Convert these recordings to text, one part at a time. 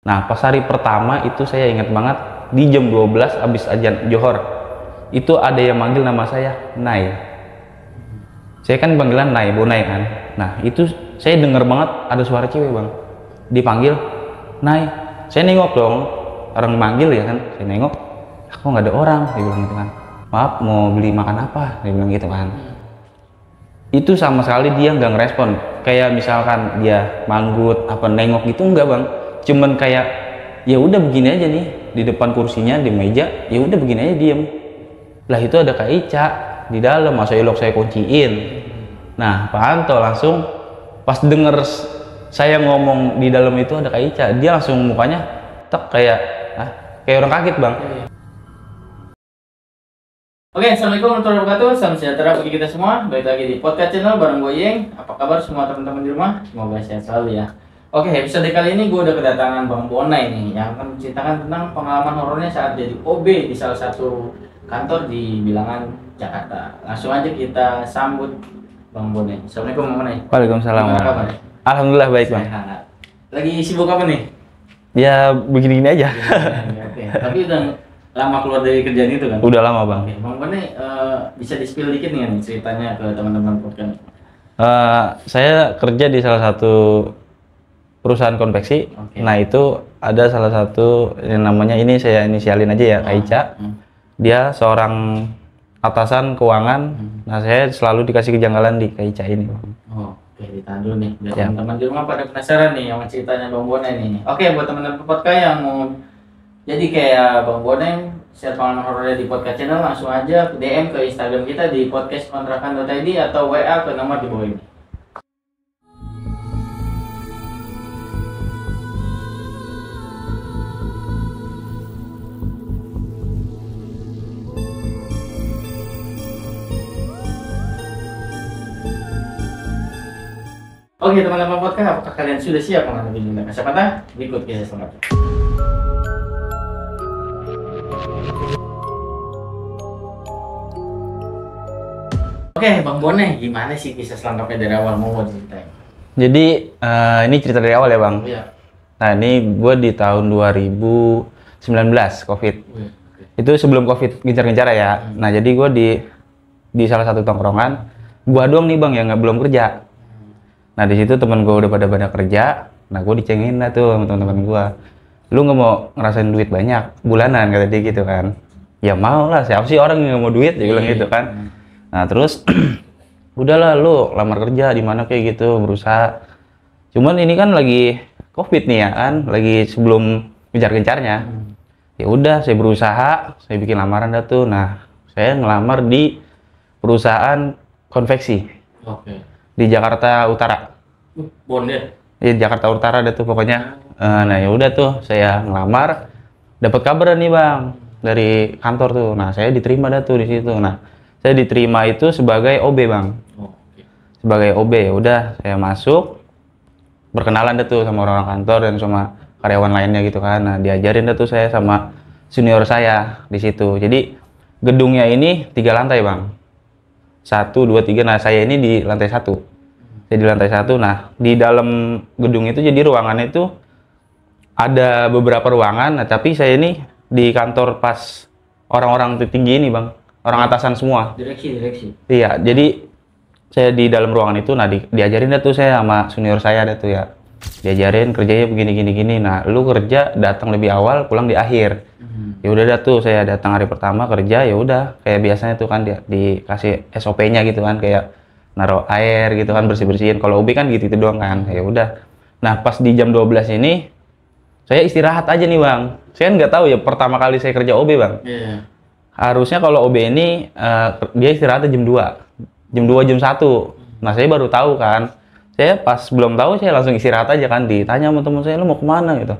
Nah pas hari pertama itu saya ingat banget, di jam 12 habis azan Johor itu ada yang manggil nama saya Nay. Saya kan panggilan Nay, Bonai kan. Nah itu saya dengar banget ada suara cewek bang, dipanggil Nay. Saya nengok dong, orang manggil ya kan, saya nengok, kok nggak ada orang, dia bilang gitu kan. Maaf, mau beli makan apa, dia bilang gitu kan. Itu sama sekali dia nggak ngerespon, kayak misalkan dia manggut apa nengok gitu enggak bang, cuman kayak ya udah begini aja nih di depan kursinya di meja, ya udah begini aja diem. Lah itu ada Kak Ica di dalam, masa elok saya kunciin. Nah Pak Anto langsung pas denger saya ngomong di dalam itu ada Kak Ica, dia langsung mukanya tek kayak kayak orang kaget bang. Oke, assalamualaikum warahmatullahi wabarakatuh. Salam sejahtera bagi kita semua. Balik lagi di podcast channel bareng gue Yeng. Apa kabar semua teman-teman di rumah? Semoga sehat selalu ya. Oke, episode kali ini gue udah kedatangan Bang Bonai nih yang akan menceritakan tentang pengalaman horornya saat jadi OB di salah satu kantor di Bilangan, Jakarta. Langsung aja kita sambut Bang Bonai. Assalamualaikum Bang Bonai. Waalaikumsalam. Gimana kabar? Alhamdulillah baik bang. Sehat. Lagi sibuk apa nih? Ya begini-gini aja. Oke, tapi udah lama keluar dari kerjaan itu kan? Udah lama bang. Oke, Bang Bonai bisa di-spill dikit nih ceritanya ke teman-teman podcast. Saya kerja di salah satu perusahaan konveksi. Oke. Nah itu ada salah satu yang namanya, ini saya inisialin aja ya, Kak Ica. Dia seorang atasan keuangan. Nah saya selalu dikasih kejanggalan di Kak Ica ini. Oke, ditahan dulu nih. Biar Ya. teman-teman di rumah pada penasaran nih sama ceritanya Bang Bonai nih. Oke, buat teman-teman podcast yang mau jadi kayak Bang Bonai, share pengalaman horornya di podcast channel, langsung aja DM ke Instagram kita di podcastkontrakan.id atau WA ke nomor di bawah ini. Oke teman-teman podcast, apakah kalian sudah siap menghadapi dunia masa patah? Berikut kisah selanjutnya. Oke, Bang Bonai, gimana sih kisah selengkapnya dari awal mau ceritain? Jadi ini cerita dari awal ya bang. Iya. Nah ini gue di tahun 2019 COVID. Itu sebelum COVID gencar-gencar ya. Nah jadi gue di salah satu tongkrongan, gue doang nih bang yang nggak belum kerja. Nah di situ teman gue udah pada kerja. Nah gue dicengin lah tuh sama teman-teman gue. Lu nggak mau ngerasain duit banyak bulanan, kata dia gitu kan. Ya mau lah, siapa sih orang yang nggak mau duit, dia bilang gitu kan. Nah terus udahlah lu lamar kerja di mana kayak gitu, berusaha. Cuman ini kan lagi COVID nih ya kan, lagi sebelum gencar-gencarnya. Ya udah saya berusaha, saya bikin lamaran dah tuh. Nah saya ngelamar di perusahaan konveksi. Oke. Di Jakarta Utara. Bondet. Di Jakarta Utara ada tuh pokoknya. Nah ya udah tuh saya ngelamar, dapat kabar nih bang dari kantor tuh. Nah saya diterima dah tuh di situ. Nah saya diterima itu sebagai OB bang. Oke. Sebagai OB ya udah saya masuk, berkenalan dah tuh sama orang kantor dan sama karyawan lainnya gitu kan. Nah diajarin dah tuh saya sama senior saya di situ. Jadi gedungnya ini 3 lantai bang. 1, 2, 3. Nah saya ini di lantai 1. Saya di lantai 1. Nah di dalam gedung itu jadi ruangannya itu ada beberapa ruangan. Nah tapi saya ini di kantor pas orang-orang tinggi ini bang, orang atasan semua. Direksi. Iya, jadi saya di dalam ruangan itu, nah diajarin dah tuh saya sama senior saya dah tuh ya. Diajarin kerjanya begini. Nah, lu kerja datang lebih awal, pulang di akhir. Ya udah dah tuh saya datang hari pertama kerja, ya udah kayak biasanya tuh kan dikasih SOP-nya gitu kan, kayak naruh air gitu kan, bersih-bersihin. Kalau OB kan gitu doang kan. Ya udah. Nah, pas di jam 12 ini saya istirahat aja nih, Bang. Saya nggak tahu ya pertama kali saya kerja OB, Bang. Iya. Harusnya kalau OB ini dia istirahatnya jam 2. Jam 2, jam 1. Nah, saya baru tahu kan. Saya pas belum tahu, saya langsung istirahat aja kan. Ditanya sama teman saya, lu mau kemana gitu.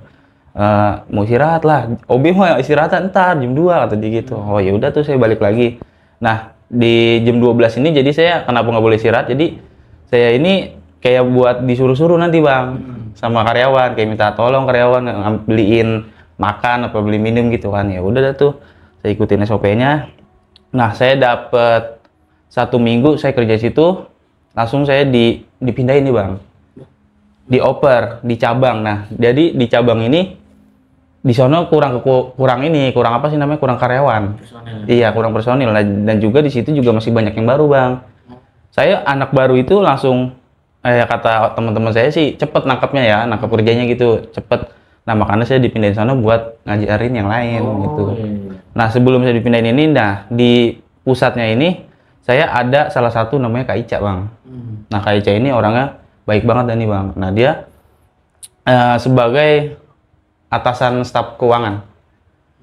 Mau istirahat lah. OB mau istirahat ntar jam 2 kata dia gitu. Oh ya udah tuh saya balik lagi. Nah, di jam 12 ini jadi saya kenapa nggak boleh istirahat? Jadi saya ini kayak buat disuruh-suruh nanti, Bang. Sama karyawan, kayak minta tolong karyawan beliin makan apa beli minum gitu kan. Ya udah dah tuh. Saya ikutin SOP-nya. Nah, saya dapat 1 minggu saya kerja situ, langsung saya dipindahin nih, Bang. Dioper di cabang. Nah, jadi di cabang ini di sono kurang ini, kurang apa sih namanya, kurang karyawan. Personel. Iya, kurang personil. Dan juga di situ juga masih banyak yang baru bang. Saya anak baru itu langsung, kata teman-teman saya sih cepet nangkapnya ya, nangkap kerjanya gitu cepet. Nah makanya saya dipindahin sana buat ngajarin yang lain gitu. Iya. Nah sebelum saya dipindahin ini, nah di pusatnya ini saya ada salah satu namanya Kak Ica bang. Nah Kak Ica ini orangnya baik banget nih bang. Nah dia sebagai atasan staf keuangan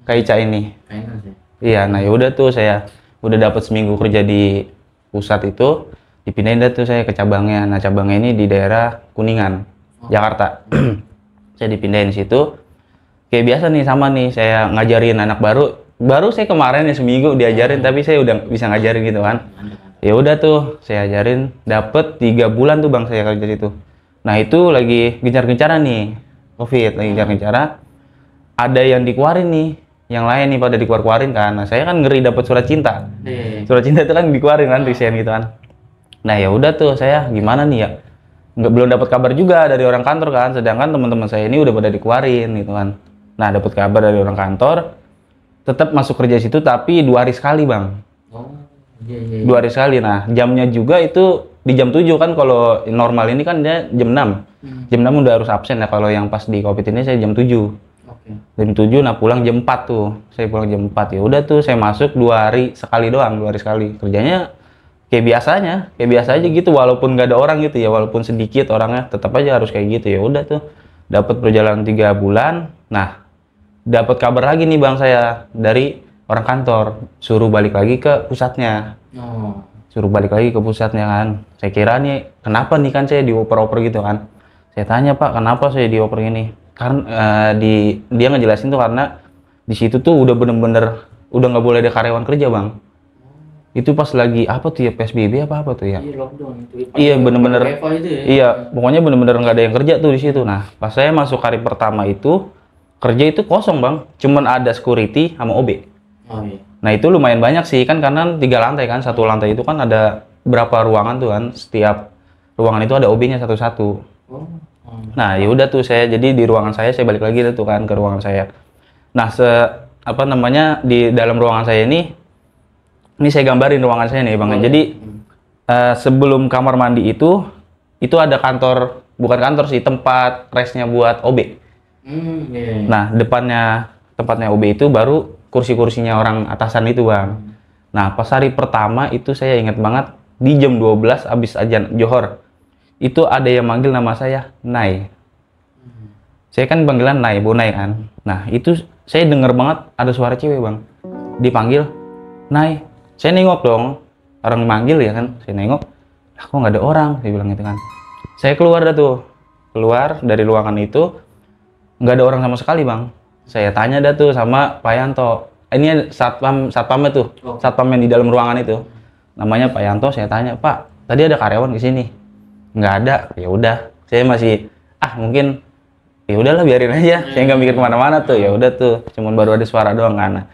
Kak Ica ini. Kayaknya sih. Iya, nah yaudah tuh saya udah dapat seminggu kerja di pusat itu, dipindahin dah tuh saya ke cabangnya. Nah cabangnya ini di daerah Kuningan, Jakarta. Saya dipindahin situ. Kayak biasa nih sama nih saya ngajarin anak baru. Baru saya kemarin ya seminggu diajarin, tapi saya udah bisa ngajarin gitu kan. Ya udah tuh saya ajarin, dapet 3 bulan tuh bang saya kerja situ. Nah itu lagi gencar-gencaran nih, COVID lagi gencar-gencaran. Ada yang dikeluarin nih, yang lain nih pada dikeluarin kan. Nah saya kan ngeri dapat surat cinta. Surat cinta itu kan dikeluarin kan, resign gitu kan. Nah ya udah tuh saya gimana nih ya, belum dapat kabar juga dari orang kantor kan. Sedangkan teman-teman saya ini udah pada dikeluarin gitu kan. Nah dapat kabar dari orang kantor, tetap masuk kerja situ tapi 2 hari sekali bang. Iya. 2 hari sekali. Nah jamnya juga itu di jam 7 kan, kalau normal ini kan dia jam 6. Jam 6 udah harus absen ya, kalau yang pas di COVID ini saya jam 7. Jam 7, nah pulang jam 4 tuh. Saya pulang jam 4 ya udah tuh saya masuk 2 hari sekali doang, 2 hari sekali. Kerjanya kayak biasa aja gitu, walaupun nggak ada orang gitu ya, walaupun sedikit orangnya, tetap aja harus kayak gitu. Ya udah tuh dapat perjalanan 3 bulan. Nah dapat kabar lagi nih bang saya dari orang kantor, suruh balik lagi ke pusatnya. Suruh balik lagi ke pusatnya kan. Saya kira nih kenapa nih kan saya dioper-oper gitu kan. Saya tanya, Pak kenapa saya dioper ini? Karena dia ngejelasin tuh karena di situ tuh udah bener-bener udah nggak boleh ada karyawan kerja bang. Itu pas lagi apa tuh ya, PSBB apa tuh ya? Iya, lockdown itu. Iya bener-bener. Ya? Iya pokoknya bener-bener nggak ada yang kerja tuh di situ. Nah pas saya masuk hari pertama itu kerja itu kosong bang, cuman ada security sama OB. Iya. Nah itu lumayan banyak sih kan, karena 3 lantai kan, 1 lantai itu kan ada berapa ruangan tuh kan, setiap ruangan itu ada OB-nya satu-satu. Nah ya udah tuh saya jadi di ruangan saya balik lagi tuh kan ke ruangan saya. Nah di dalam ruangan saya ini saya gambarin ruangan saya nih bang. Jadi sebelum kamar mandi itu ada kantor, bukan kantor sih, tempat restnya buat OB. Nah depannya tempatnya OB itu baru kursi-kursinya orang atasan itu bang. Nah pas hari pertama itu saya ingat banget, di jam 12 abis azan Johor itu ada yang manggil nama saya Nay. Saya kan panggilan Nay, Bu Nay kan. Nah itu saya dengar banget ada suara cewek bang, dipanggil Nay. Saya nengok dong, orang manggil ya kan, saya nengok, kok nggak ada orang, saya bilang gitu kan. Saya keluar keluar dari ruangan itu, nggak ada orang sama sekali bang. Saya tanya tuh sama Pak Yanto, ini satpamnya tuh, satpam yang di dalam ruangan itu, namanya Pak Yanto. Saya tanya, Pak tadi ada karyawan di sini? Nggak ada. Ya udah, saya masih mungkin ya udahlah biarin aja, saya nggak mikir kemana-mana tuh. Ya udah tuh, cuman baru ada suara doang kan.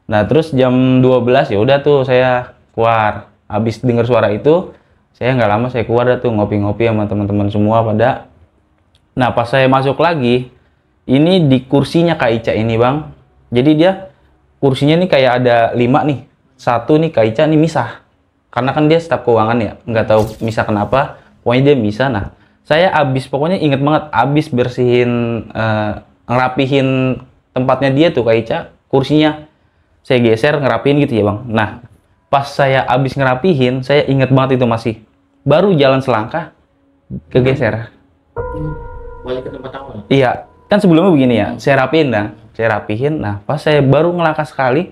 Nah terus jam 12 ya udah tuh saya keluar. Habis dengar suara itu, saya nggak lama saya keluar tuh ngopi-ngopi sama teman-teman semua pada. Nah pas saya masuk lagi, ini di kursinya Kak Ica ini bang. Jadi dia kursinya nih kayak ada 5 nih. 1 nih Kak Ica nih misah. Karena kan dia staf keuangan ya, nggak tahu misah kenapa. Pokoknya dia misah. Nah saya pokoknya inget banget, abis bersihin, ngerapihin tempatnya dia tuh Kak Ica, kursinya saya geser ngerapihin gitu ya bang. Nah pas saya abis ngerapihin, saya inget banget itu masih baru jalan selangkah kegeser. Balik ke tempat awal. Iya kan sebelumnya begini ya, saya rapihin. Nah pas saya baru ngelangkah sekali,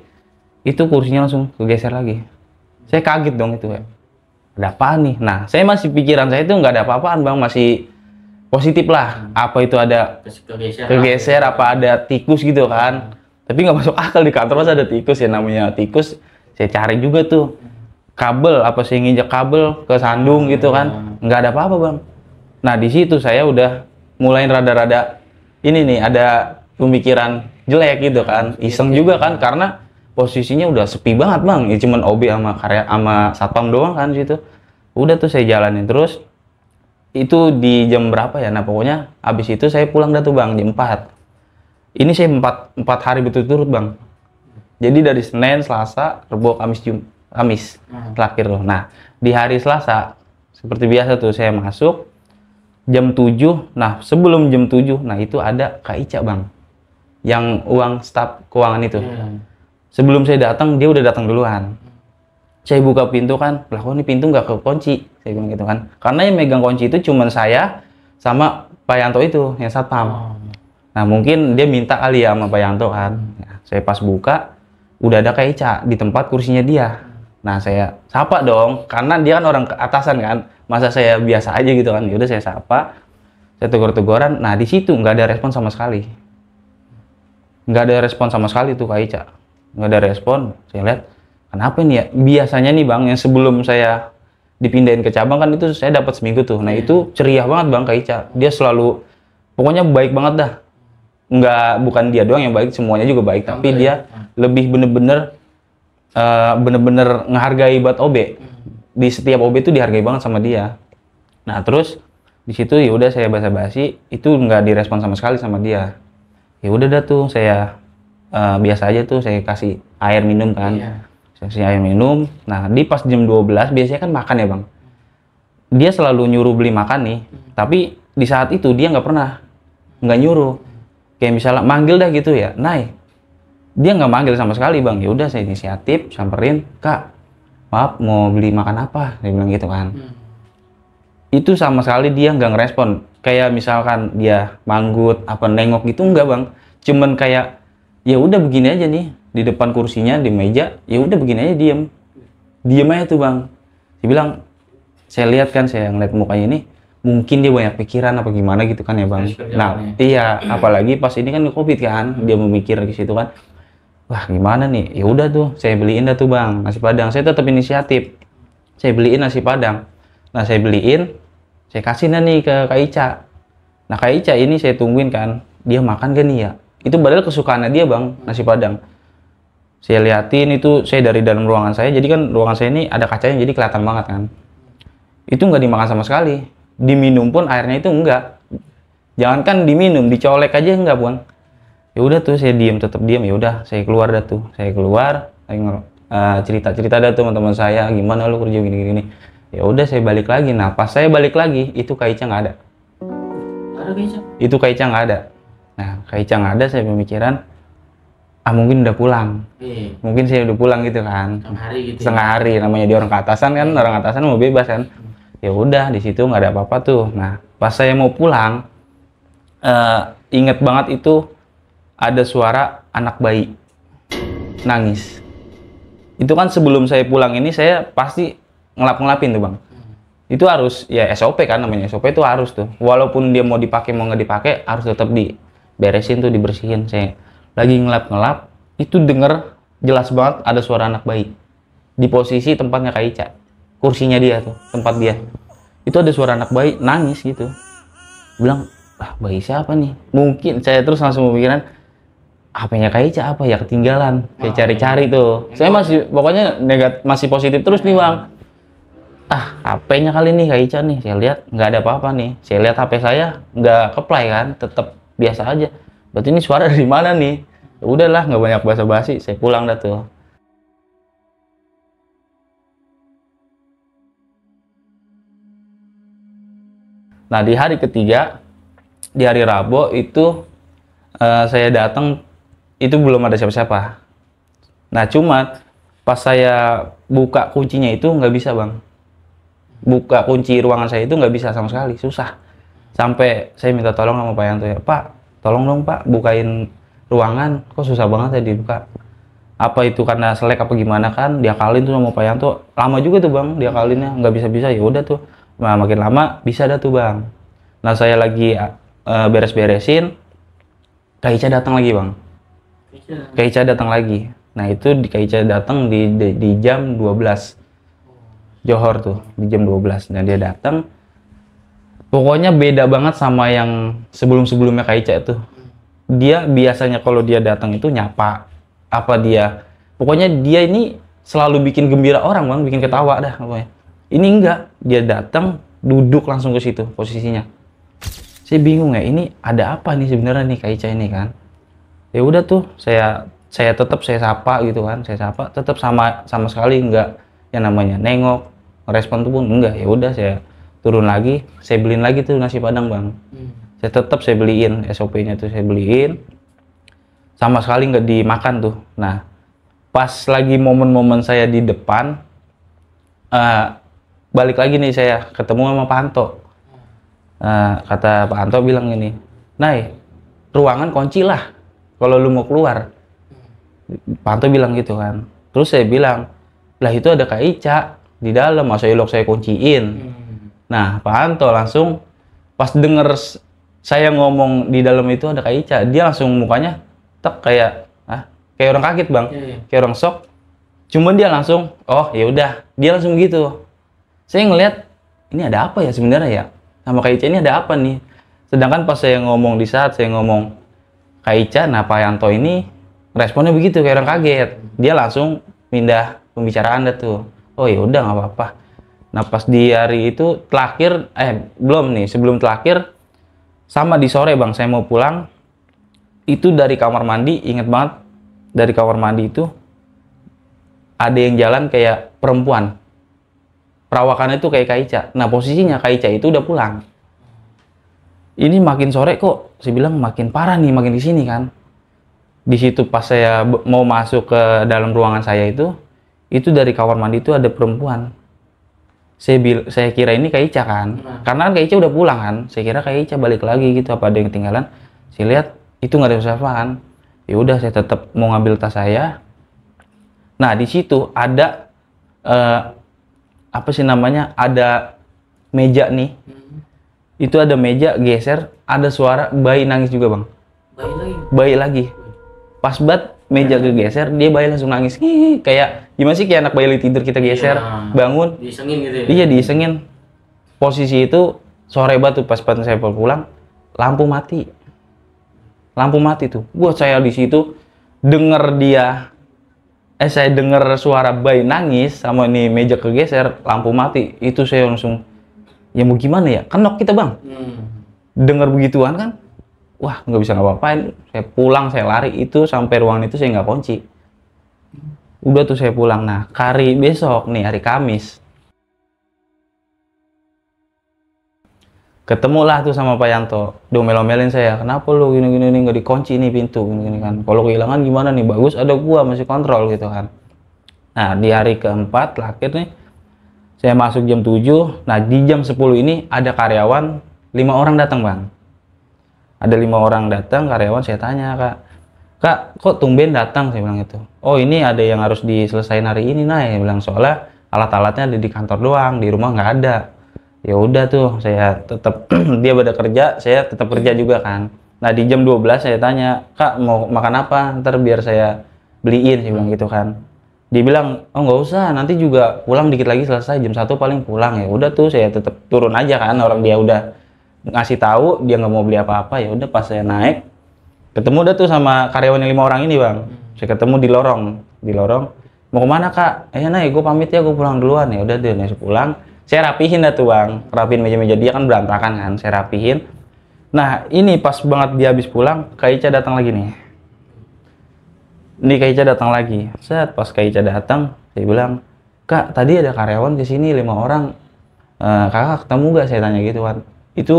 itu kursinya langsung kegeser lagi. Saya kaget dong itu ya, ada apa nih? Nah saya masih pikiran saya itu nggak ada apa-apaan bang, masih positif lah. Apa itu ada kegeser, apa ada tikus gitu kan? Tapi nggak masuk akal, di kantor masa ada tikus ya, namanya tikus. Saya cari juga tuh kabel, apa saya nginjek kabel ke sandung gitu kan, nggak ada apa-apa bang. Nah di situ saya udah mulai rada-rada ini nih, ada pemikiran jelek gitu kan, iseng juga kan, karena posisinya udah sepi banget bang, ya cuman OB sama satpam doang kan situ. Udah tuh saya jalanin terus. Itu di jam berapa ya? Nah pokoknya abis itu saya pulang dah tuh bang, jam 4. Ini saya empat hari berturut-turut bang. Jadi dari Senin, Selasa, Rabu, Kamis terakhir loh. Nah di hari Selasa seperti biasa tuh saya masuk jam 7. Nah sebelum jam 7, nah itu ada Kak Ica bang, yang uang staf keuangan itu. Sebelum saya datang dia udah datang duluan. Saya buka pintu kan, lah kok ini pintu nggak kekunci, saya bilang gitu kan. Karena yang megang kunci itu cuman saya sama Pak Yanto itu yang satpam. Nah mungkin dia minta kali ya sama Pak Yanto kan. Nah, saya pas buka udah ada Kak Ica di tempat kursinya dia. Nah saya sapa dong, karena dia kan orang atasan kan, masa saya biasa aja gitu kan. Yaudah saya sapa, saya tegur-teguran. Nah di situ nggak ada respon sama sekali, nggak ada respon sama sekali tuh Kak Ica, nggak ada respon. Saya lihat kenapa nih ya, biasanya nih bang yang sebelum saya dipindahin ke cabang kan itu saya dapat seminggu tuh. Nah itu ceria banget bang Kak Ica, dia selalu pokoknya baik banget dah. Bukan dia doang yang baik, semuanya juga baik, tapi dia lebih bener-bener ngehargai buat OB. Di setiap OB itu dihargai banget sama dia. Nah terus di situ ya udah saya basa-basi, itu nggak direspon sama sekali sama dia. Ya udah dah tuh saya biasa aja tuh saya kasih air minum kan. Saya kasih air minum. Nah di pas jam 12 biasanya kan makan ya bang, dia selalu nyuruh beli makan nih, tapi di saat itu dia nggak nyuruh. Kayak misalnya manggil dah gitu ya, Nay. Dia nggak manggil sama sekali bang. Ya udah saya inisiatif samperin, Kak, maaf mau beli makan apa? Dia bilang gitu kan. Itu sama sekali dia nggak ngerespon. Kayak misalkan dia manggut apa nengok gitu enggak bang. Cuman kayak ya udah begini aja nih di depan kursinya di meja. Ya udah begini aja diem aja tuh bang. Dia bilang, saya lihat kan, saya ngeliat mukanya ini, mungkin dia banyak pikiran apa gimana gitu kan ya bang. Nah iya, apalagi pas ini kan COVID kan, dia memikir di situ kan. Wah gimana nih? Ya udah tuh, saya beliin dah tuh bang nasi padang. Saya tetap inisiatif. Saya beliin nasi padang. Nah saya beliin, saya kasih nih ke Kak Ica. Nah Kak Ica ini saya tungguin kan, dia makan gak nih ya? Itu padahal kesukaannya dia bang, nasi padang. Saya liatin itu, saya dari dalam ruangan saya. Jadi kan ruangan saya ini ada kacanya, jadi kelihatan banget kan. Itu nggak dimakan sama sekali. Diminum pun airnya itu enggak. Jangankan diminum, dicolek aja enggak bang. Ya udah tuh saya tetap diam. Ya udah saya keluar dah tuh. Saya keluar, cerita dah teman-teman saya, gimana lu kerja gini-gini. Ya udah saya balik lagi. Nah pas saya balik lagi itu Kak Ica nggak ada. Ada Kak Ica? Itu Kak Ica nggak ada. Nah Kak Ica nggak ada, saya pemikiran mungkin udah pulang. Mungkin saya udah pulang gitu kan. Setengah hari namanya dia orang keatasan kan, orang atasan mau bebas kan. Ya udah di situ nggak ada apa-apa tuh. Nah pas saya mau pulang, inget banget itu ada suara anak bayi nangis. Itu kan sebelum saya pulang ini saya pasti ngelapin tuh bang. Itu harus ya SOP kan, namanya SOP itu harus tuh. Walaupun dia mau dipakai mau nggak dipakai harus tetap diberesin tuh, dibersihin. Saya lagi ngelap itu denger jelas banget ada suara anak bayi di posisi tempatnya Kak Ica. Kursinya dia tuh, tempat dia. Itu ada suara anak bayi nangis gitu. Bilang, bayi siapa nih? Mungkin saya terus langsung memikirkan, HP-nya Kak Ica apa ya, ketinggalan. Saya cari-cari tuh. Saya masih pokoknya masih positif terus nih bang. HP-nya kali nih Kak Ica nih. Saya lihat nggak ada apa-apa nih. Saya lihat HP saya nggak keplay kan, tetap biasa aja. Berarti ini suara dari mana nih? Ya udahlah, nggak banyak basa-basi. Saya pulang dah tuh. Nah di hari ketiga, di hari Rabu itu saya datang, itu belum ada siapa-siapa. Nah cuma pas saya buka kuncinya itu nggak bisa bang. Buka kunci ruangan saya itu nggak bisa sama sekali, susah. Sampai saya minta tolong sama Pak Yanto ya, Pak tolong dong Pak bukain ruangan, kok susah banget ya dibuka. Apa itu karena selek apa gimana kan, diakalin tuh sama Pak Yanto. Lama juga tuh bang diakalinnya, nggak bisa-bisa. Ya udah tuh. Nah makin lama bisa dah tuh bang. Nah saya lagi beres-beresin, Kak Ica datang lagi bang. Kak Ica datang lagi. Nah itu Kak Ica datang di jam 12 Johor tuh, di jam 12. Nah dia datang, pokoknya beda banget sama yang sebelum-sebelumnya Kak Ica itu. Dia biasanya kalau dia datang itu nyapa, pokoknya dia ini selalu bikin gembira orang bang, bikin ketawa dah pokoknya. Ini enggak, dia datang duduk langsung ke situ posisinya. Saya bingung ya, ini ada apa nih sebenarnya nih Kak Ica ini kan. Ya udah tuh saya tetap saya sapa gitu kan, saya sapa tetap sama sekali nggak yang namanya nengok, respon tuh pun enggak. Ya udah saya turun lagi, saya beliin lagi tuh nasi padang bang. Saya beliin SOP-nya tuh saya beliin, sama sekali nggak dimakan tuh. Nah pas lagi momen-momen saya di depan, balik lagi nih saya ketemu sama Pak Anto. Kata Pak Anto bilang gini, Nay, ruangan kunci lah kalau lu mau keluar. Pak Anto bilang gitu kan. Terus saya bilang, lah itu ada Kak Ica di dalam, masa ilok saya kunciin. Nah Pak Anto langsung pas denger saya ngomong di dalam itu ada Kak Ica, dia langsung mukanya tek kayak kayak orang kaget bang, kayak orang shock. Cuman dia langsung, oh ya udah, dia langsung gitu. Saya ngelihat ini ada apa ya sebenarnya ya, sama Kak Ica ini ada apa nih. Sedangkan pas saya ngomong di saat saya ngomong Kak Ica, nah Pak Yanto ini responnya begitu kayak orang kaget. Dia langsung pindah pembicaraan dah tuh. Oh ya udah nggak apa-apa. Nah pas di hari itu terakhir, belum nih, sebelum terakhir sama di sore bang, saya mau pulang. Itu dari kamar mandi, inget banget, dari kamar mandi itu ada yang jalan kayak perempuan. Perawakannya itu kayak Kak Ica. Nah posisinya Kak Ica itu udah pulang. Ini makin sore kok, saya bilang makin parah nih, makin di sini kan. Di situ pas saya mau masuk ke dalam ruangan saya itu dari kamar mandi itu ada perempuan. Saya kira ini Kak Ica kan, karena Kak Ica udah pulang kan. Saya kira Kak Ica balik lagi gitu, apa ada yang ketinggalan. Saya lihat itu nggak ada siapa-siapaan. Ya udah saya tetap mau ngambil tas saya. Nah di situ ada apa sih namanya, ada meja nih. Itu ada meja geser, ada suara bayi nangis juga bang. Bayi lagi. Pas banget meja kegeser, dia bayi langsung nangis. Kayak gimana sih, kayak anak bayi tidur kita geser, bangun. Diisengin gitu ya? Iya diisengin. Posisi itu sore banget tuh, pas saya pulang, lampu mati. Lampu mati tuh. Buat saya di situ denger saya denger suara bayi nangis sama ini meja kegeser, lampu mati. Itu saya langsung, ya mau gimana ya, kenok kita bang. Dengar begituan kan, wah nggak bisa ngapa-ngapain. Saya pulang, saya lari itu sampai ruangan itu saya nggak kunci. Udah tuh saya pulang. Nah hari besok nih, hari Kamis, ketemulah tuh sama Pak Yanto. Domel-omelin saya, kenapa lu gini-gini nggak dikunci nih pintu gini kan. Kalau kehilangan gimana nih, bagus ada gua masih kontrol gitu kan. Nah di hari keempat terakhir nih, saya masuk jam 7. Nah di jam 10 ini ada karyawan 5 orang datang bang. Ada 5 orang datang karyawan. Saya tanya, kak kok tumben datang, saya bilang gitu. Oh ini ada yang harus diselesaikan hari ini Nay, saya bilang, soalnya alat-alatnya ada di kantor doang, di rumah nggak ada. Ya udah tuh saya tetap dia pada kerja, saya tetap kerja juga kan. Nah di jam 12 saya tanya, kak mau makan apa, ntar biar saya beliin, saya bilang gitu kan. Dia bilang, oh nggak usah, nanti juga pulang dikit lagi selesai, jam 1 paling pulang. Ya udah tuh saya tetap turun aja kan, orang dia udah ngasih tahu dia nggak mau beli apa-apa. Ya udah pas saya naik, ketemu dah tuh sama karyawan yang 5 orang ini bang. Saya ketemu di lorong, mau kemana kak? Nay gue pamit ya, gue pulang duluan. Ya udah deh, saya pulang. Saya rapihin dah tuh bang, rapihin meja-meja dia kan berantakan kan, saya rapihin. Nah ini pas banget dia habis pulang, Kak Ica datang lagi nih. Ini Kak Ica datang lagi. Set pas Kak Ica datang, saya bilang, kak tadi ada karyawan di sini 5 orang, kakak ketemu gak? Saya tanya gitu kan. Itu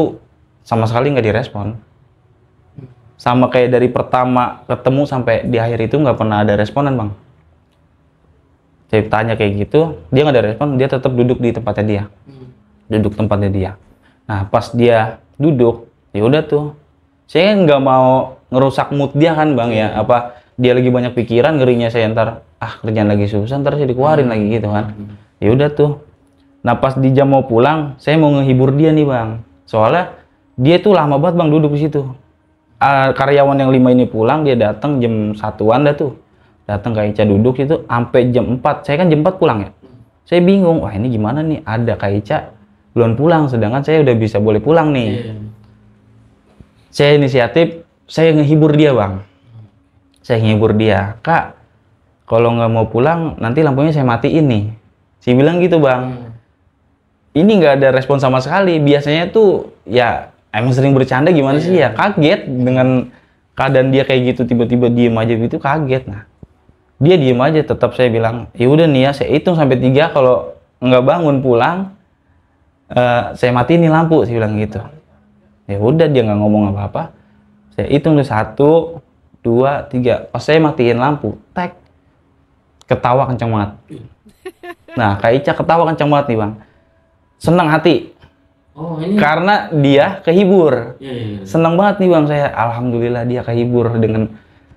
sama sekali nggak direspon. Sama kayak dari pertama ketemu sampai di akhir itu nggak pernah ada responan bang. Saya tanya kayak gitu, dia nggak ada respon, dia tetap duduk di tempatnya dia. Duduk tempatnya dia. Nah pas dia duduk, ya udah tuh. Saya nggak mau ngerusak mood dia kan bang ya. Apa dia lagi banyak pikiran, ngerinya saya ntar kerjaan lagi susah, ntar saya dikeluarin lagi gitu kan. Ya udah tuh. Nah pas di jam mau pulang, saya mau ngehibur dia nih bang. Soalnya dia tuh lama banget bang duduk di situ. Karyawan yang 5 ini pulang, dia datang jam 1-an dah tuh. Datang Kak Ica duduk itu sampai jam 4. Saya kan jam 4 pulang ya. Saya bingung, wah ini gimana nih, ada Kak Ica belum pulang, sedangkan saya udah bisa boleh pulang nih. Saya inisiatif, saya ngehibur dia bang. Saya ngehibur dia, kak kalau nggak mau pulang nanti lampunya saya matiin nih. Saya bilang gitu bang. Ini nggak ada respon sama sekali. Biasanya tuh ya emang sering bercanda gimana sih ya, kaget dengan keadaan dia kayak gitu tiba-tiba diem aja gitu kaget. Nah dia diem aja, tetap saya bilang ya udah nih ya, saya hitung sampai 3, kalau nggak bangun pulang saya matiin nih lampu, saya bilang gitu. Ya udah, dia nggak ngomong apa-apa. Saya hitung tuh 1, 2, 3, pas saya matiin lampu, tek, ketawa kencang banget. Nah Kak Ica ketawa kencang banget nih bang, senang hati. Oh, ini Karena dia kehibur. iya. Senang banget nih bang saya, alhamdulillah dia kehibur dengan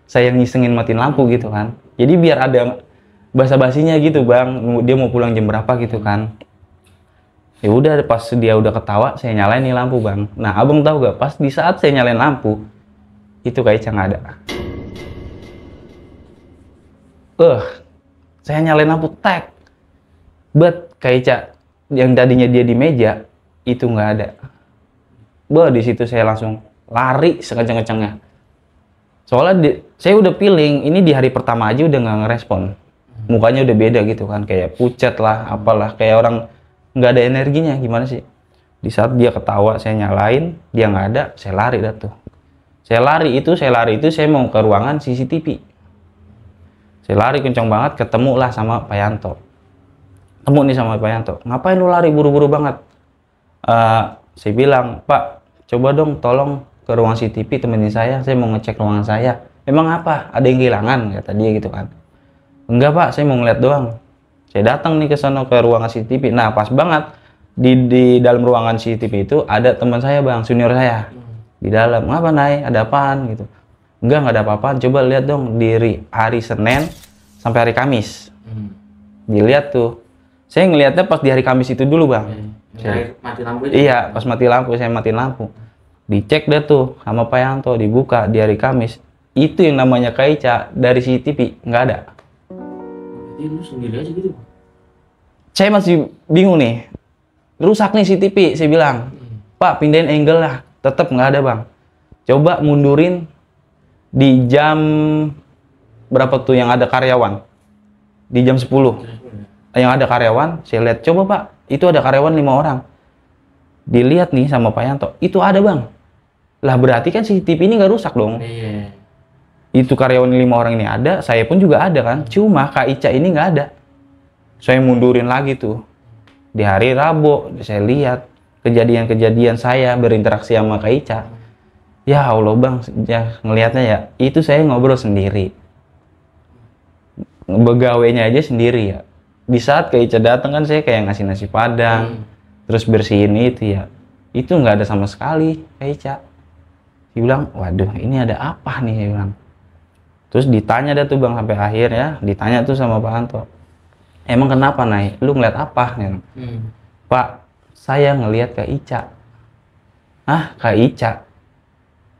saya ngisengin matiin lampu gitu kan. Jadi biar ada basa-basinya gitu bang, dia mau pulang jam berapa gitu kan. Ya udah, pas dia udah ketawa saya nyalain nih lampu bang. Nah abang tahu gak, pas di saat saya nyalain lampu itu Kak Ica nggak ada. Saya nyalain lampu tek, Kak Ica yang tadinya dia di meja itu nggak ada. Di situ saya langsung lari sekencang-kencangnya. Soalnya saya udah feeling ini di hari pertama aja udah nggak ngerespon. Mukanya udah beda gitu kan, kayak pucat lah, apalah, kayak orang nggak ada energinya. Gimana sih? Di saat dia ketawa, saya nyalain, dia nggak ada, saya lari dah tuh. Saya lari itu, saya mau ke ruangan CCTV. Saya lari kencang banget, ketemu lah sama Pak Yanto. Ketemu nih sama Pak Yanto. Ngapain lu lari buru-buru banget? Saya bilang, Pak, coba dong tolong ke ruang CCTV temenin saya mau ngecek ruangan saya. Memang apa? Ada yang kehilangan? Kata dia gitu kan. Enggak Pak, saya mau ngeliat doang. Saya datang nih ke sana ke ruangan CCTV. Nah pas banget di dalam ruangan CCTV itu ada teman saya bang, senior saya. Di dalam, apa Nay? Ada apaan gitu? Enggak ada apa-apaan. Coba lihat dong dari hari Senin sampai hari Kamis. Dilihat tuh. Saya ngelihatnya pas di hari Kamis itu dulu bang. Mati lampu itu? Iya, pas mati lampu, saya matiin lampu. Dicek deh tuh sama Pak Yanto, dibuka di hari Kamis. Itu yang namanya Kak Ica dari CCTV, nggak ada. Jadi lu sendiri aja gitu? Saya masih bingung nih. Rusak nih CCTV, saya bilang. Pak, pindahin angle lah. Tetap nggak ada bang. Coba mundurin di jam berapa tuh yang ada karyawan? Di jam 10. Yang ada karyawan, saya lihat, coba Pak, itu ada karyawan 5 orang. Dilihat nih sama Pak Yanto, itu ada bang. Lah berarti kan CCTV ini nggak rusak dong. Iya. Itu karyawan 5 orang ini ada, saya pun juga ada kan. Cuma Kak Ica ini nggak ada. Saya mundurin lagi tuh. Di hari Rabu, saya lihat kejadian-kejadian saya berinteraksi sama Kak Ica. Ya Allah bang, ya ngelihatnya ya, itu saya ngobrol sendiri. Begawainya aja sendiri ya. Di saat Kak Ica datang kan saya kayak ngasih nasi padang, terus bersihin itu ya. Itu nggak ada sama sekali Kak Ica. Dia bilang, waduh ini ada apa nih, dia bilang. Terus ditanya dah tuh bang sampai akhir ya, ditanya tuh sama Pak Anto. Emang kenapa Nay? Lu ngeliat apa? Nih? Pak, saya ngeliat Kak Ica. Ah, Kak Ica?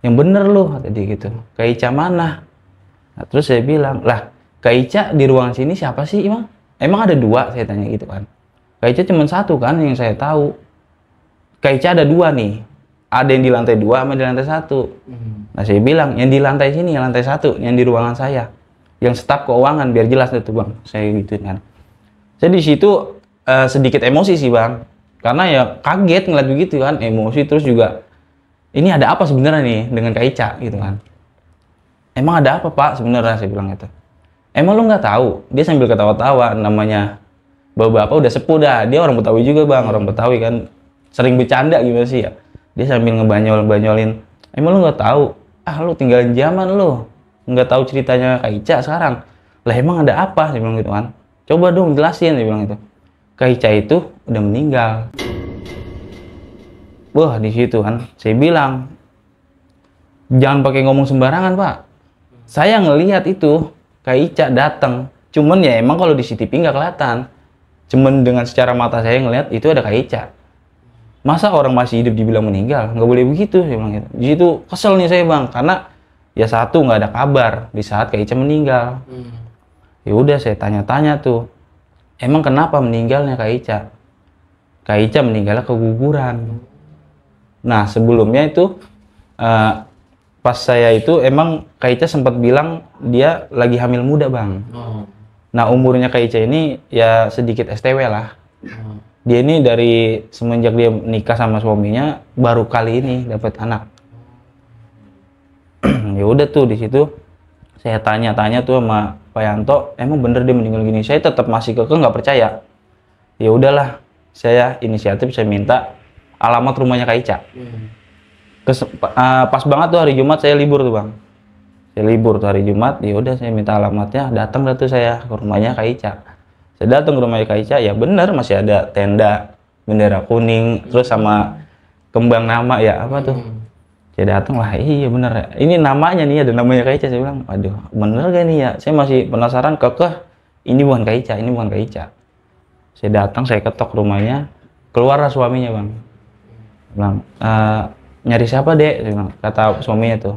Yang bener lu, kata dia gitu. Kak Ica mana? Nah, terus saya bilang, lah Kak Ica di ruangan sini siapa sih emang? Emang ada 2? Saya tanya gitu kan. Kak Ica cuma 1 kan yang saya tahu. Kak Ica ada 2 nih. Ada yang di lantai 2 sama di lantai 1. Nah saya bilang, yang di lantai sini, yang lantai 1, yang di ruangan saya. Yang staf keuangan, biar jelas deh tuh bang. Saya gitu kan. Saya di situ sedikit emosi sih bang. Karena ya kaget ngeliat begitu kan. Emosi terus juga, ini ada apa sebenarnya nih dengan Kak Ica gitu kan. Emang ada apa Pak sebenarnya, saya bilang gitu. Emang lu nggak tahu? Dia sambil ketawa-tawa, namanya bapak-bapak udah sepuh dah. Dia orang Betawi juga bang, orang Betawi kan sering bercanda gimana sih ya. Dia sambil ngebanyol-banyolin. Emang lu nggak tahu? Ah lu tinggalin zaman lu, nggak tahu ceritanya Kak Ica sekarang. Lah emang ada apa? Dia bilang gitu kan. Coba dong jelasin, dia bilang gitu. Kak Ica itu udah meninggal. Wah di situ kan, saya bilang jangan pakai ngomong sembarangan Pak. Saya ngelihat itu Kak Ica datang, cuman ya emang kalau di CCTV nggak kelihatan. Cuman dengan secara mata saya ngelihat itu ada Kak Ica. Masa orang masih hidup dibilang meninggal? Nggak boleh begitu, saya bilang gitu. Di situ kesel nih saya bang, karena ya satu nggak ada kabar di saat Kak Ica meninggal. Ya udah saya tanya-tanya tuh, emang kenapa meninggalnya Kak Ica? Kak Ica meninggalnya keguguran. Nah sebelumnya itu pas saya itu emang Kak Ica sempat bilang dia lagi hamil muda bang. Nah umurnya Kak Ica ini ya sedikit STW lah. Dia ini dari semenjak dia nikah sama suaminya baru kali ini dapat anak. Bang. Ya udah tuh di situ saya tanya-tanya tuh sama Pak Yanto, emang bener dia meninggal gini. Saya tetap masih kekeh nggak percaya. Ya udahlah, saya inisiatif, saya minta alamat rumahnya Kak Ica. Pas banget tuh hari Jumat saya libur tuh Bang. Saya libur tuh hari Jumat, ya udah saya minta alamatnya, datang dah tuh saya ke rumahnya Kak Ica. Saya datang ke rumahnya Kak Ica, ya bener masih ada tenda bendera kuning, terus sama kembang nama ya apa tuh. Saya datang lah, iya bener ya. Ini namanya nih, ada namanya Kak Ica. Saya bilang, aduh bener gak nih ya? Saya masih penasaran kekeh, ini bukan Kak Ica, ini bukan Kak Ica. Saya datang, saya ketok rumahnya, keluarlah suaminya Bang. Bilang, nyari siapa dek? Saya bilang, kata suaminya tuh.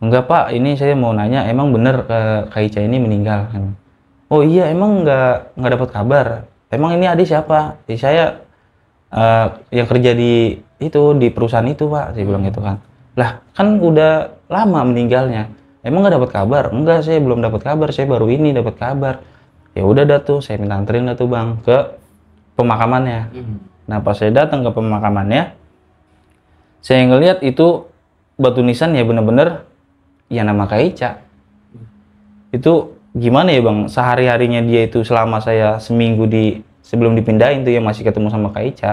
Enggak Pak, ini saya mau nanya, emang bener Kak Ica ini meninggal? Oh iya, emang nggak dapat kabar. Emang ini adik siapa? Saya yang kerja di perusahaan itu Pak, saya bilang gitu kan. Lah kan udah lama meninggalnya, emang nggak dapat kabar? Enggak, saya belum dapat kabar, saya baru ini dapat kabar. Ya udah dah tuh, saya minta anterin dah tuh Bang ke pemakamannya. Nah pas saya datang ke pemakamannya, saya ngelihat itu batu nisan ya bener-bener ya nama Kak Ica. Itu gimana ya Bang, sehari-harinya dia itu selama saya seminggu sebelum dipindahin tuh ya masih ketemu sama Kak Ica.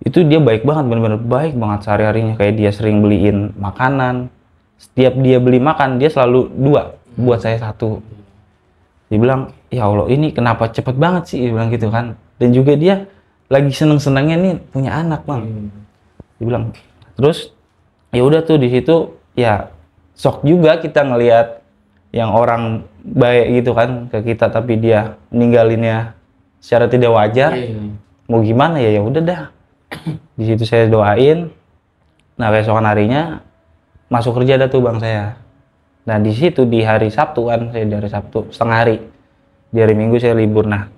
Itu dia baik banget, bener-bener baik banget sehari-harinya. Kayak dia sering beliin makanan. Setiap dia beli makan, dia selalu 2, buat saya 1. Dia bilang, ya Allah ini kenapa cepet banget sih, dia bilang gitu kan. Dan juga dia lagi seneng-senengnya nih punya anak Bang. Dia bilang, terus ya udah tuh di situ ya shock juga kita ngelihat yang orang baik gitu kan ke kita, tapi dia ninggalinnya secara tidak wajar. Mau gimana ya, ya udah dah. Di situ saya doain. Nah besokan harinya masuk kerja dah tuh Bang saya. Nah di situ di hari Sabtu kan, saya di hari Sabtu setengah hari. Di hari Minggu saya libur. Nah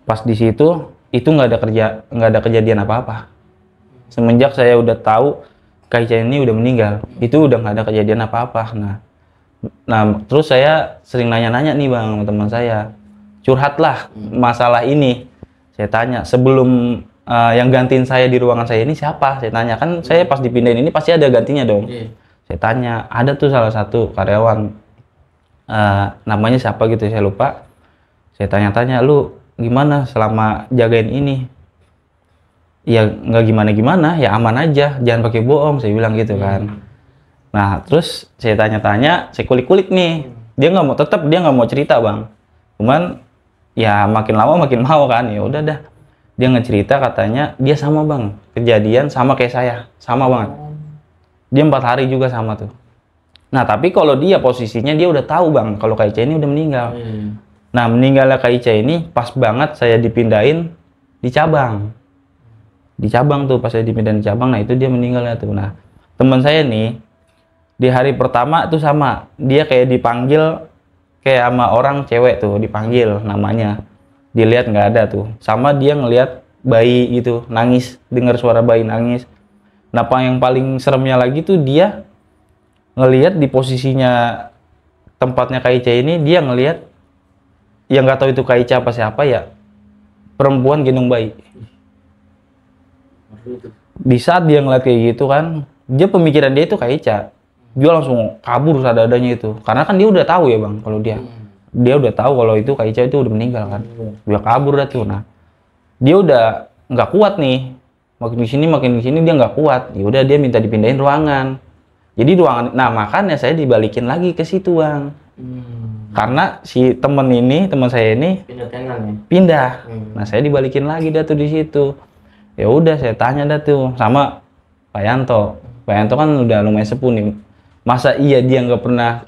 pas di situ itu nggak ada kejadian apa-apa. Semenjak saya udah tahu Kak Ica ini udah meninggal, itu udah nggak ada kejadian apa-apa. Nah terus saya sering nanya-nanya nih Bang sama teman saya, curhatlah masalah ini. Saya tanya sebelum yang gantiin saya di ruangan saya ini siapa? Saya tanya, kan saya pas dipindahin ini pasti ada gantinya dong. Saya tanya, ada tuh salah satu karyawan namanya siapa gitu, saya lupa. Saya tanya-tanya, lu gimana selama jagain ini? Ya nggak gimana-gimana, ya aman aja, jangan pakai bohong, saya bilang gitu kan. Nah terus saya tanya-tanya, saya kulik-kulik nih, dia nggak mau cerita Bang. Cuman ya makin lama makin mau kan, ya udah dah. Dia ngecerita katanya dia sama Bang, kejadian sama kayak saya, sama banget. Dia 4 hari juga sama tuh. Nah tapi kalau dia posisinya dia udah tahu Bang kalau Kak Ica ini udah meninggal. Nah meninggalnya Kak Ica ini pas banget saya dipindahin di cabang. Di cabang tuh, pas saya dipindahin di cabang, nah itu dia meninggalnya tuh. Nah teman saya nih di hari pertama tuh sama, dia kayak dipanggil kayak sama orang cewek tuh, dipanggil namanya. Dilihat nggak ada tuh, sama dia ngelihat bayi gitu nangis, dengar suara bayi nangis. Nah yang paling seremnya lagi tuh dia ngelihat di posisinya tempatnya Kak Ica ini, dia ngelihat yang nggak tahu itu Kak Ica apa siapa ya, perempuan gendong bayi. Di saat dia ngeliat kayak gitu kan, dia pemikiran dia itu Kak Ica, dia langsung kabur sadadanya itu, karena kan dia udah tahu ya Bang kalau dia udah tahu kalau itu Kak Ica itu udah meninggal kan. Dia kabur dah tuh. Nah dia udah nggak kuat nih, makin di sini dia nggak kuat. Ya udah dia minta dipindahin ruangan. Jadi ruangan, nah makanya saya dibalikin lagi ke situ Bang. Karena si teman saya ini pindah. Nah saya dibalikin lagi dah tuh di situ. Ya udah saya tanya dah tuh sama Pak Yanto. Pak Yanto kan udah lumayan sepuh nih. Masa iya dia nggak pernah,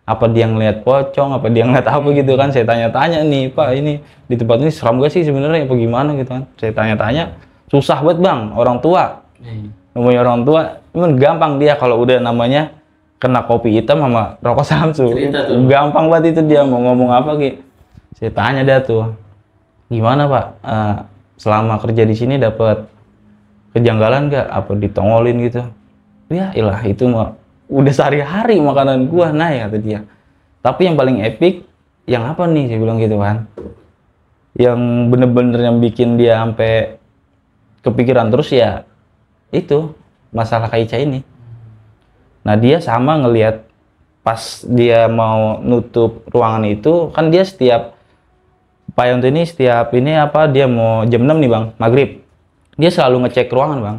apa dia ngeliat pocong, apa dia ngeliat apa gitu kan. Saya tanya-tanya nih, Pak ini di tempat ini seram gak sih sebenarnya, apa gimana gitu kan. Saya tanya-tanya, susah banget Bang, orang tua. Namanya orang tua, cuman gampang dia kalau udah namanya kena kopi hitam sama rokok Samsu. Gampang banget itu dia mau ngomong apa gitu. Saya tanya dah tuh, gimana Pak, selama kerja di sini dapat kejanggalan gak, apa ditongolin gitu. Ya ilah itu mah udah sehari-hari makanan gua, nah ya kata dia. Tapi yang paling epic yang apa nih, saya bilang gitu kan, yang bener-bener yang bikin dia sampai kepikiran terus ya itu masalah Kak Ica ini. Nah dia sama ngelihat pas dia mau nutup ruangan itu kan dia setiap Pak Yonto ini setiap ini apa dia mau jam 6 nih bang maghrib dia selalu ngecek ruangan bang.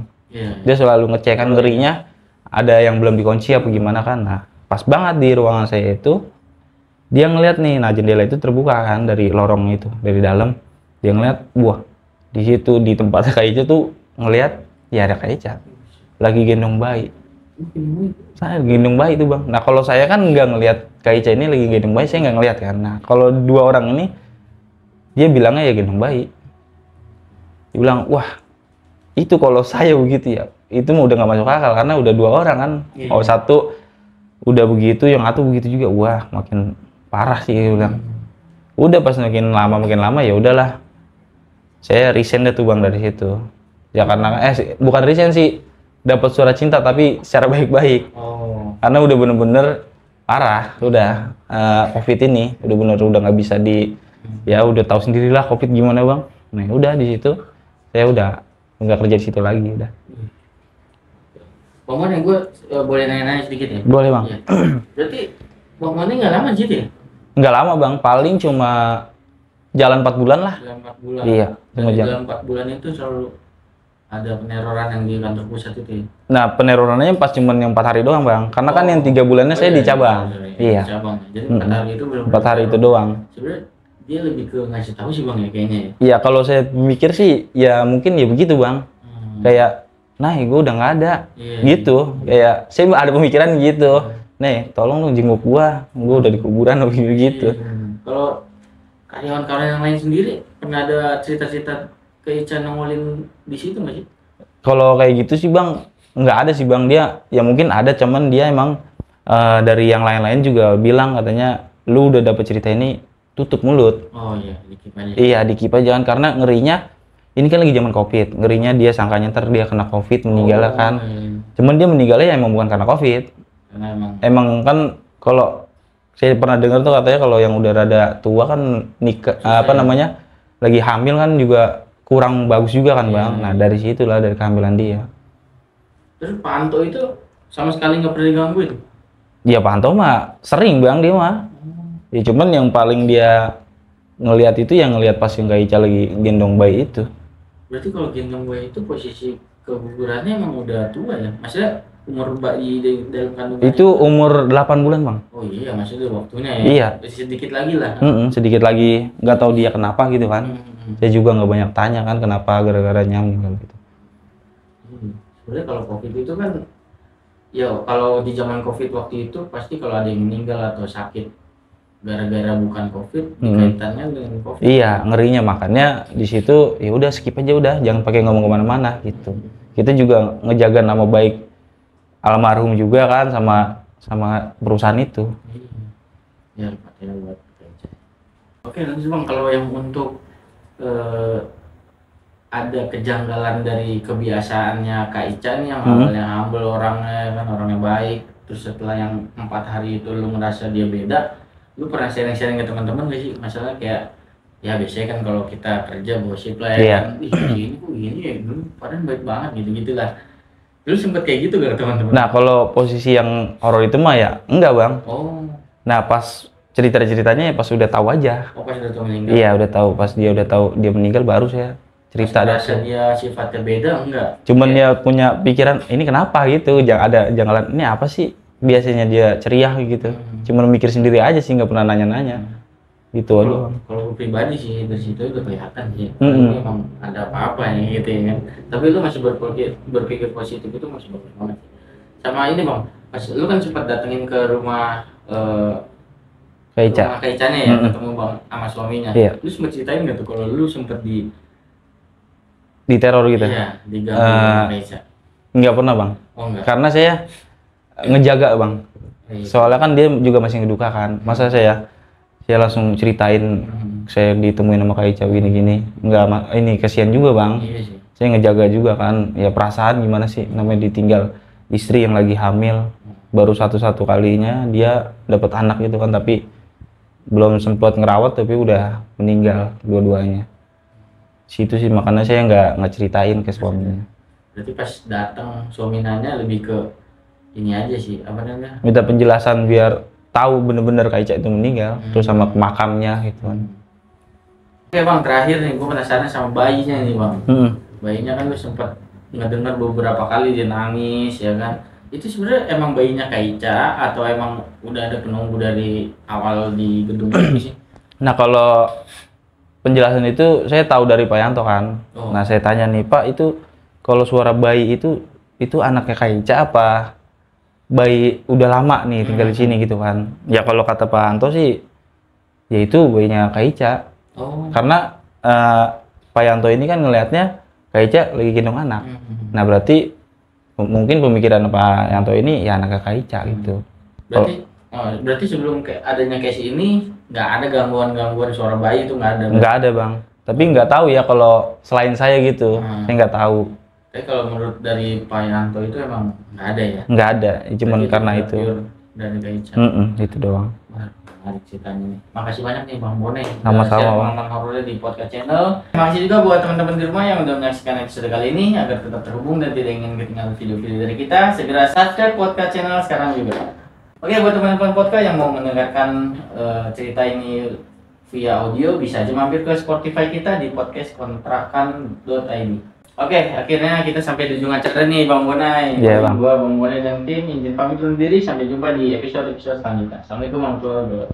Dia selalu ngecek kan ngerinya ada yang belum dikunci apa gimana kan. Nah pas banget di ruangan saya itu dia ngeliat nih, nah jendela itu terbuka kan dari lorong itu dari dalam dia ngeliat buah di situ di tempat Kak Ica tuh ngeliat ya ada Kak Ica lagi gendong bayi. Saya gendong bayi itu bang. Nah kalau saya kan nggak ngeliat Kak Ica ini lagi gendong bayi, saya nggak ngeliat kan. Nah kalau dua orang ini dia bilangnya ya gendong bayi. Dia bilang wah itu kalau saya begitu ya itu mah udah nggak masuk akal karena udah dua orang kan. Oh satu udah begitu yang satu begitu juga, wah makin parah sih dia bilang. Udah pas makin lama ya udahlah saya resign deh tuh bang dari situ ya karena bukan resign sih dapat surat cinta tapi secara baik-baik. Karena udah bener-bener parah udah COVID ini udah nggak bisa ya udah tahu sendirilah COVID gimana bang. Nah udah di situ saya udah nggak kerja di situ lagi udah. Bang Moni, gue boleh nanya-nanya sedikit ya? Boleh bang. Ya. Berarti Bang Moni nggak lama gitu ya? Nggak lama bang, paling cuma jalan 4 bulan lah. Jalan 4 bulan. Iya. Dan dalam 4 bulan itu selalu ada peneroran yang di kantor pusat itu ya? Nah penerorannya pas cuma yang 4 hari doang bang, karena kan yang 3 bulannya saya di cabang. Iya. Di cabang. Jadi 4 hari itu belum. 4 hari itu doang. Sebenarnya dia lebih ke ngasih tahu sih bang ya kayaknya ya? Iya kalau saya mikir sih ya mungkin ya begitu bang. Kayak nah gue udah nggak ada gitu kayak saya ada pemikiran gitu nih tolong dong jenguk gue udah di kuburan gitu. Kalau karyawan-karyawan yang lain sendiri pernah ada cerita-cerita ke Ica nongolin di situ nggak sih? Kalau kayak gitu sih bang nggak ada sih bang, dia ya mungkin ada cuman dia emang dari yang lain-lain juga bilang katanya lu udah dapet cerita ini tutup mulut. Oh iya dikip aja. Iya dikip aja kan karena ngerinya ini kan lagi zaman COVID, ngerinya dia sangkanya ntar dia kena COVID meninggal kan. Cuman dia meninggalnya ya emang bukan karena COVID. Karena emang kan kalau saya pernah dengar tuh katanya kalau yang udah rada tua kan nikah namanya lagi hamil kan juga kurang bagus juga kan bang. Nah dari situlah dari kehamilan dia. Terus Pak Anto itu sama sekali nggak pernah diganggu itu? Ya Pak Anto mah sering bang dia mah. Ya cuman yang paling dia ngelihat itu yang ngelihat pas yang Kak Ica lagi gendong bayi itu. Berarti kalau gendong bayi itu posisi kegugurannya emang udah tua ya? Maksudnya umur bayi dalam kandungan itu umur 8 bulan bang. Oh iya maksudnya waktunya ya? Iya. Sedikit lagi lah. Sedikit lagi, nggak tahu dia kenapa gitu kan. Saya juga nggak banyak tanya kan kenapa gara-gara nyamuk gitu. Sebenarnya kalau COVID itu kan ya kalau di zaman COVID waktu itu pasti kalau ada yang meninggal atau sakit gara-gara bukan COVID kaitannya dengan COVID. Iya ngerinya makanya di situ ya udah skip aja udah jangan pakai ngomong kemana-mana gitu. Kita juga ngejaga nama baik almarhum juga kan sama perusahaan itu. Ya pakai buat kerja. Oke lanjut bang, kalau yang untuk ada kejanggalan dari kebiasaannya Kak Ica nih yang awalnya humble orangnya kan orangnya baik, terus setelah yang 4 hari itu lu ngerasa dia beda, lu pernah sharing-sharing ke teman-teman gak sih masalah kayak ya biasanya kan kalau kita kerja gosip lah ya kan, ini kok gini ya, lu padahal baik banget gitu-gitu lah. Lu sempet kayak gitu gak teman-teman? Nah kalau posisi yang horor itu mah ya enggak bang. Nah pas ceritanya ya pas udah tahu aja. Pas udah tahu meninggal? Iya udah tahu, pas dia udah tahu dia meninggal baru saya cerita. Pas dia sifatnya beda enggak? Cuman dia punya pikiran ini kenapa gitu, ada janggalan ini apa sih, biasanya dia ceria gitu. Cuman mikir sendiri aja sih nggak pernah nanya-nanya gitu aja. Kalau pribadi sih dari situ udah kelihatan sih memang ada apa-apa nih gitu ya kan, tapi lu masih berpikir positif itu masih bagus banget. Sama ini bang, pas lu kan sempat datengin ke rumah Kak Ica. Rumah Kak Icanya ya, ketemu bang sama suaminya. Lu sempet ceritain nggak tuh kalau lu sempet di teror gitu? Iya, diganggu sama Kak Ica. Nggak pernah bang. Oh enggak. Karena saya ngejaga bang. Soalnya kan dia juga masih ngeduka kan. Masa saya langsung ceritain saya ditemuin sama Kak Ica gini-gini. Nggak, ini kasihan juga bang. Iya sih. Saya ngejaga juga kan. Ya perasaan gimana sih namanya ditinggal istri yang lagi hamil. Baru satu kalinya dia dapat anak gitu kan, tapi belum sempat ngerawat tapi udah meninggal dua-duanya. Situ sih makanya saya nggak ceritain ke suaminya. Berarti pas datang suami nanya lebih ke ini aja sih apa namanya. Minta penjelasan biar tahu bener-bener Kak Ica itu meninggal, terus sama makamnya gitu kan. Oke bang, terakhir nih gue penasaran sama bayinya nih bang. Hmm. Bayinya kan lu sempat ngedengar beberapa kali dia nangis ya kan. Itu sebenarnya emang bayinya Kak Ica atau emang udah ada penunggu dari awal di gedung ini sih? Nah kalau penjelasan itu saya tahu dari Pak Yanto kan. Oh. Nah saya tanya nih Pak, itu kalau suara bayi itu anaknya Kak Ica apa bayi udah lama nih tinggal di sini gitu kan? Ya kalau kata Pak Yanto sih, ya itu bayinya Kak Ica. Oh. Karena Pak Yanto ini kan ngelihatnya Kak Ica lagi gendong anak. Nah berarti mungkin pemikiran Pak Yanto ini ya anaknya Kak Ica gitu. Berarti sebelum adanya case ini nggak ada gangguan suara bayi itu nggak ada? Nggak ada bang. Tapi nggak tahu ya kalau selain saya gitu, saya nggak tahu. Tapi kalau menurut dari Pak Yanto itu emang nggak ada ya? Nggak ada, cuman berarti karena itu. Dari Kak Ica. Itu doang. Menarik ceritanya nih. Makasih banyak nih Bang Bone. Sama-sama bang. Pengalaman horornya di podcast channel. Makasih juga buat teman-teman di rumah yang udah menyaksikan episode kali ini. Agar tetap terhubung dan tidak ingin ketinggalan video-video dari kita, segera subscribe podcast channel sekarang juga. Oke, buat teman-teman podcast yang mau mendengarkan cerita ini via audio, bisa aja mampir ke Spotify kita di podcastkontrakan.id. Oke, akhirnya kita sampai di ujung acara nih Bang Bonai. Iya, Bang. Gua Bang Bonai dan tim izin pamit undur diri, sampai jumpa di episode-episode selanjutnya. Assalamualaikum warahmatullahi wabarakatuh.